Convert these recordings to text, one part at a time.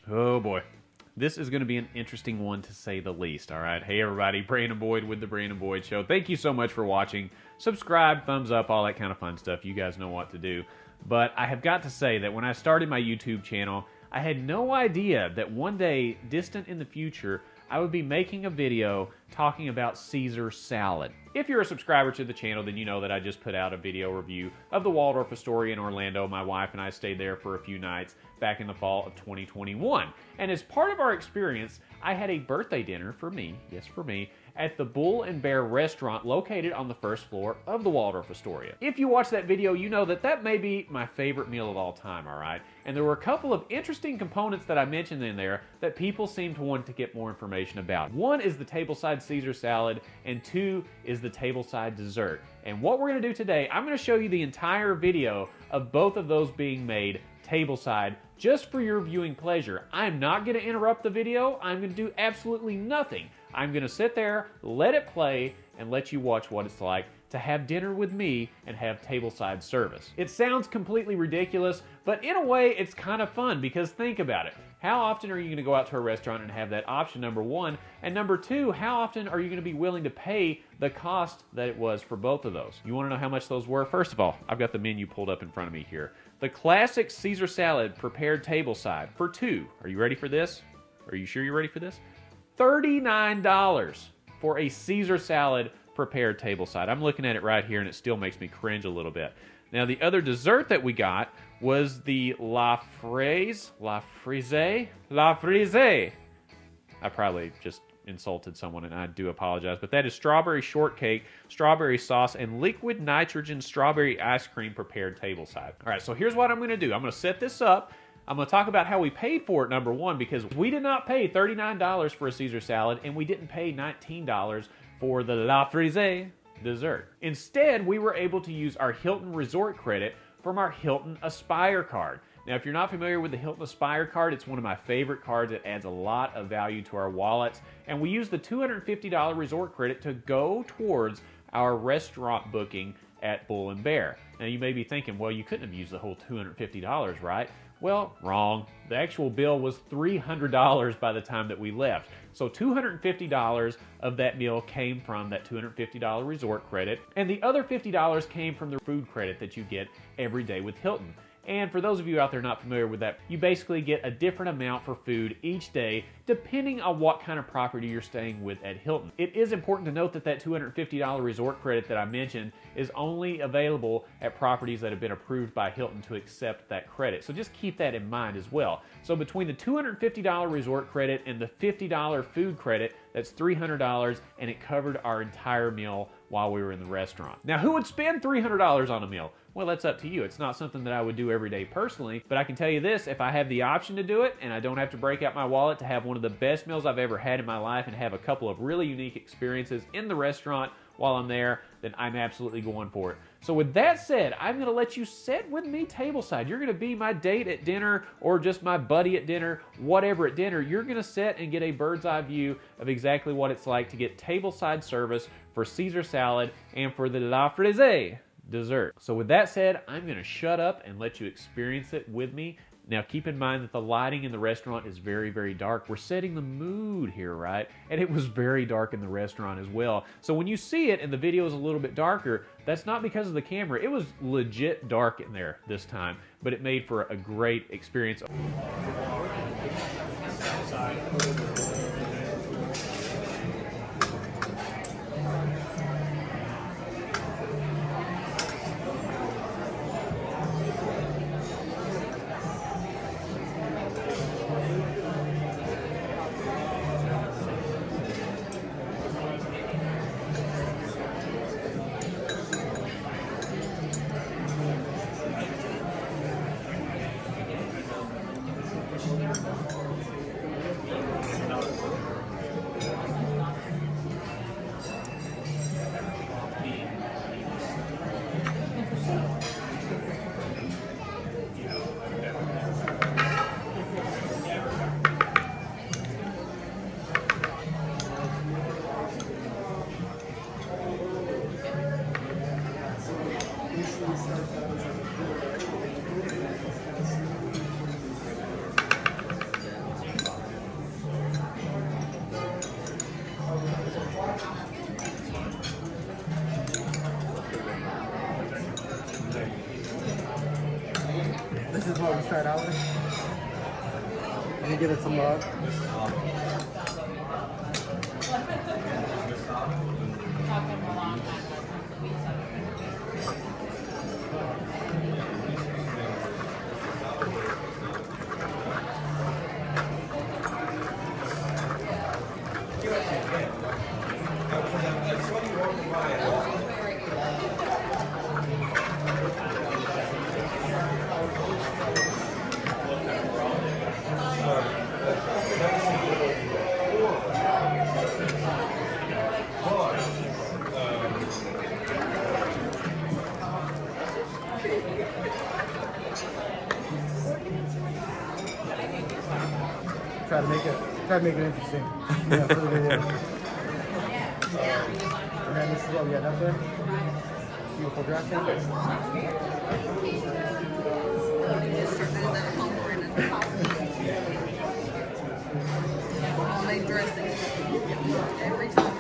Oh boy. This is going to be an interesting one to say the least, all right? Hey everybody, Brandon Boyd with The Brandon Boyd Show. Thank you so much for watching. Subscribe, thumbs up, all that kind of fun stuff. You guys know what to do. But I have got to say that when I started my YouTube channel, I had no idea that one day, distant in the future, I would be making a video talking about Caesar salad. If you're a subscriber to the channel, then you know that I just put out a video review of the Waldorf Astoria in Orlando. My wife and I stayed there for a few nights back in the fall of 2021. And as part of our experience, I had a birthday dinner for me, yes for me, at the Bull and Bear restaurant located on the first floor of the Waldorf Astoria. If you watch that video, you know that that may be my favorite meal of all time, all right? And there were a couple of interesting components that I mentioned in there that people seem to want to get more information about. One is the tableside Caesar salad, and two is the tableside dessert. And what we're gonna do today, I'm gonna show you the entire video of both of those being made tableside, just for your viewing pleasure. I'm not gonna interrupt the video. I'm gonna do absolutely nothing. I'm gonna sit there, let it play, and let you watch what it's like to have dinner with me and have tableside service. It sounds completely ridiculous, but in a way, it's kind of fun because think about it. How often are you gonna go out to a restaurant and have that option, number one? And number two, how often are you gonna be willing to pay the cost that it was for both of those? You wanna know how much those were? First of all, I've got the menu pulled up in front of me here. The classic Caesar salad prepared tableside for two. Are you ready for this? Are you sure you're ready for this? $39 for a Caesar salad prepared tableside. I'm looking at it right here and it still makes me cringe a little bit. Now the other dessert that we got was the La Frise. I probably just insulted someone and I do apologize, but that is strawberry shortcake, strawberry sauce, and liquid nitrogen strawberry ice cream prepared tableside. All right, so here's what I'm gonna do. I'm gonna set this up. I'm gonna talk about how we paid for it, number one, because we did not pay $39 for a Caesar salad and we didn't pay $19 for the La Frise dessert. Instead, we were able to use our Hilton Resort credit from our Hilton Aspire card. Now, if you're not familiar with the Hilton Aspire card, it's one of my favorite cards. It adds a lot of value to our wallets. And we use the $250 resort credit to go towards our restaurant booking at Bull and Bear. Now, you may be thinking, well, you couldn't have used the whole $250, right? Well, wrong. The actual bill was $300 by the time that we left. So $250 of that meal came from that $250 resort credit, and the other $50 came from the food credit that you get every day with Hilton. And for those of you out there not familiar with that, you basically get a different amount for food each day depending on what kind of property you're staying with at Hilton. It is important to note that that $250 resort credit that I mentioned is only available at properties that have been approved by Hilton to accept that credit. So just keep that in mind as well. So between the $250 resort credit and the $50 food credit, that's $300, and it covered our entire meal while we were in the restaurant. Now, who would spend $300 on a meal? Well, that's up to you. It's not something that I would do every day personally, but I can tell you this, if I have the option to do it and I don't have to break out my wallet to have one of the best meals I've ever had in my life and have a couple of really unique experiences in the restaurant while I'm there, then I'm absolutely going for it. So with that said, I'm gonna let you sit with me tableside. You're gonna be my date at dinner or just my buddy at dinner, whatever at dinner. You're gonna sit and get a bird's eye view of exactly what it's like to get tableside service for Caesar salad and for the La Frise dessert. So with that said, I'm gonna shut up and let you experience it with me. Now keep in mind that the lighting in the restaurant is very, very dark. We're setting the mood here, right? And it was very dark in the restaurant as well. So when you see it and the video is a little bit darker, that's not because of the camera. It was legit dark in there this time, but it made for a great experience. try it out. Let me give it some love. Try to make it interesting. Yeah, for the video. And then this is what we end up with. Beautiful dressing. Homemade dressing. Every time.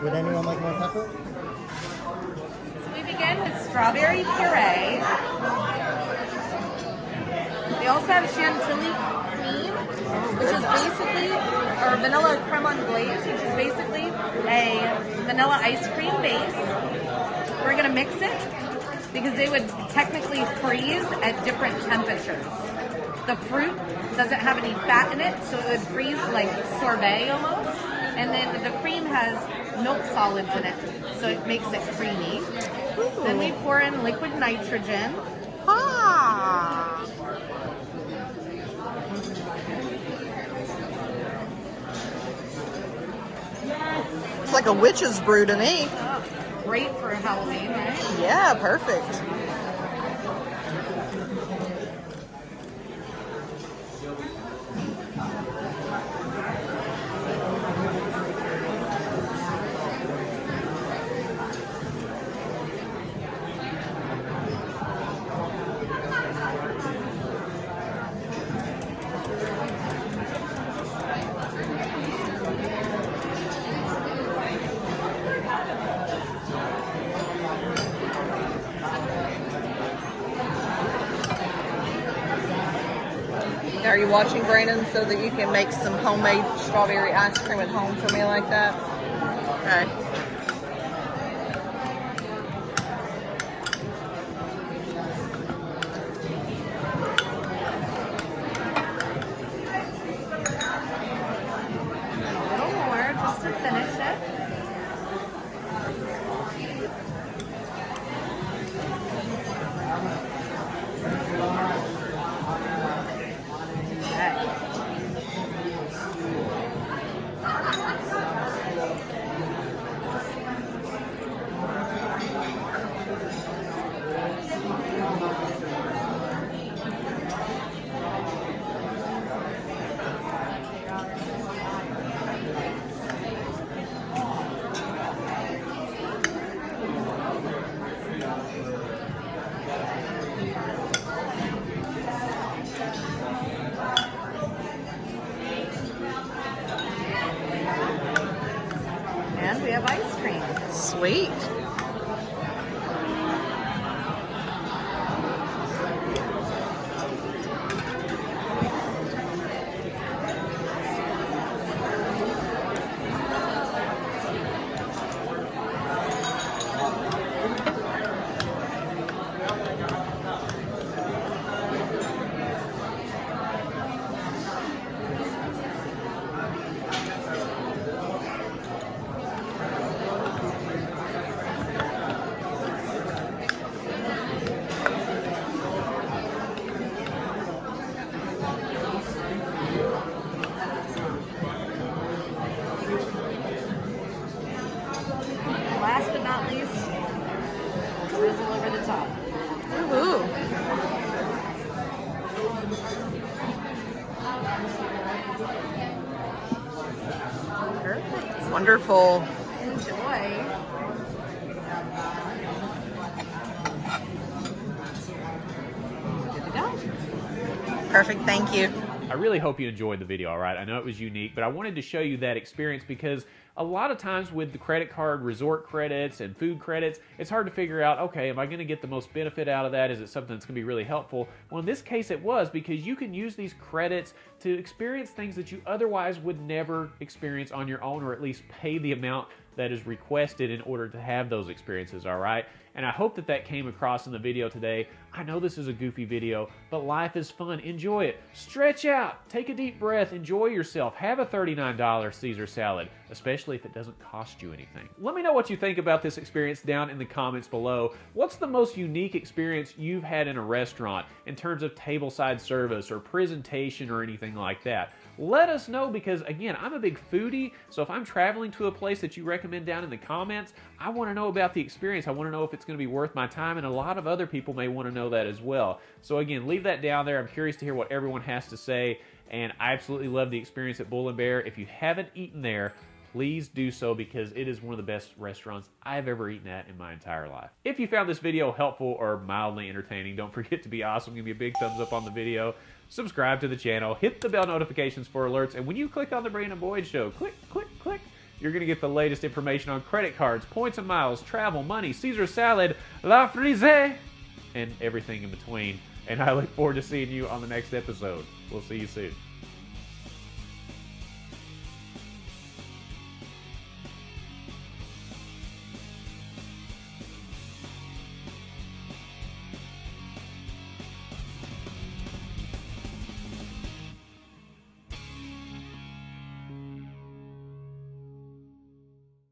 Would anyone like more pepper? So we begin with strawberry puree. We also have chantilly cream, which is basically, or vanilla creme on glaze, which is basically a vanilla ice cream base. We're going to mix it because they would technically freeze at different temperatures. The fruit doesn't have any fat in it, so it would freeze like sorbet almost. And then the cream has milk solids in it, so it makes it creamy. Ooh. Then we pour in liquid nitrogen. Ah! It's like a witch's brew to me. Oh, great for Halloween, right? Yeah, perfect. Are you watching, Brandon, so that you can make some homemade strawberry ice cream at home for me like that? Okay. A little more just to finish it. Okay. we have ice cream. Sweet. Last but not least, drizzle over the top. Ooh. Perfect. Wonderful. Enjoy. Good to go. Perfect. Thank you. I really hope you enjoyed the video, all right? I know it was unique, but I wanted to show you that experience because a lot of times with the credit card resort credits and food credits, it's hard to figure out, okay, am I going to get the most benefit out of that? Is it something that's going to be really helpful? Well, in this case it was, because you can use these credits to experience things that you otherwise would never experience on your own, or at least pay the amount that is requested in order to have those experiences, all right? And I hope that that came across in the video today. I know this is a goofy video, but life is fun. Enjoy it. Stretch out. Take a deep breath. Enjoy yourself. Have a $39 Caesar salad, especially if it doesn't cost you anything. Let me know what you think about this experience down in the comments below. What's the most unique experience you've had in a restaurant in terms of tableside service or presentation or anything like that? Let us know, because again, I'm a big foodie, so if I'm traveling to a place that you recommend down in the comments, I want to know about the experience. I want to know if it's going to be worth my time, and a lot of other people may want to know that as well. So again, leave that down there. I'm curious to hear what everyone has to say, and I absolutely love the experience at Bull and Bear. If you haven't eaten there, please do so, because it is one of the best restaurants I've ever eaten at in my entire life. If you found this video helpful or mildly entertaining, don't forget to be awesome. Give me a big thumbs up on the video. Subscribe to the channel. Hit the bell notifications for alerts. And when you click on the Brandon Boyd Show, click, click, click, you're going to get the latest information on credit cards, points and miles, travel, money, Caesar salad, la frisée, and everything in between. And I look forward to seeing you on the next episode. We'll see you soon.